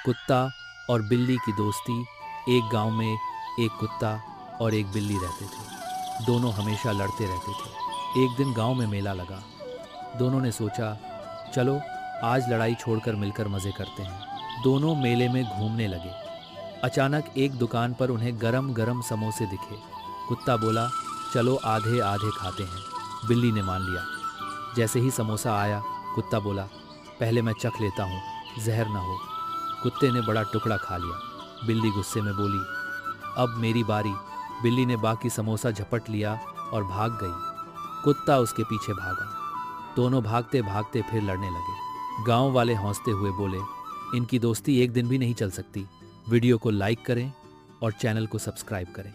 कुत्ता और बिल्ली की दोस्ती। एक गांव में एक कुत्ता और एक बिल्ली रहते थे। दोनों हमेशा लड़ते रहते थे। एक दिन गांव में मेला लगा। दोनों ने सोचा, चलो आज लड़ाई छोड़कर मिलकर मज़े करते हैं। दोनों मेले में घूमने लगे। अचानक एक दुकान पर उन्हें गरम गरम समोसे दिखे। कुत्ता बोला, चलो आधे आधे खाते हैं। बिल्ली ने मान लिया। जैसे ही समोसा आया, कुत्ता बोला, पहले मैं चख लेता हूँ, जहर ना हो। कुत्ते ने बड़ा टुकड़ा खा लिया। बिल्ली गुस्से में बोली, अब मेरी बारी। बिल्ली ने बाकी समोसा झपट लिया और भाग गई। कुत्ता उसके पीछे भागा। दोनों भागते भागते फिर लड़ने लगे। गांव वाले हंसते हुए बोले, इनकी दोस्ती एक दिन भी नहीं चल सकती। वीडियो को लाइक करें और चैनल को सब्सक्राइब करें।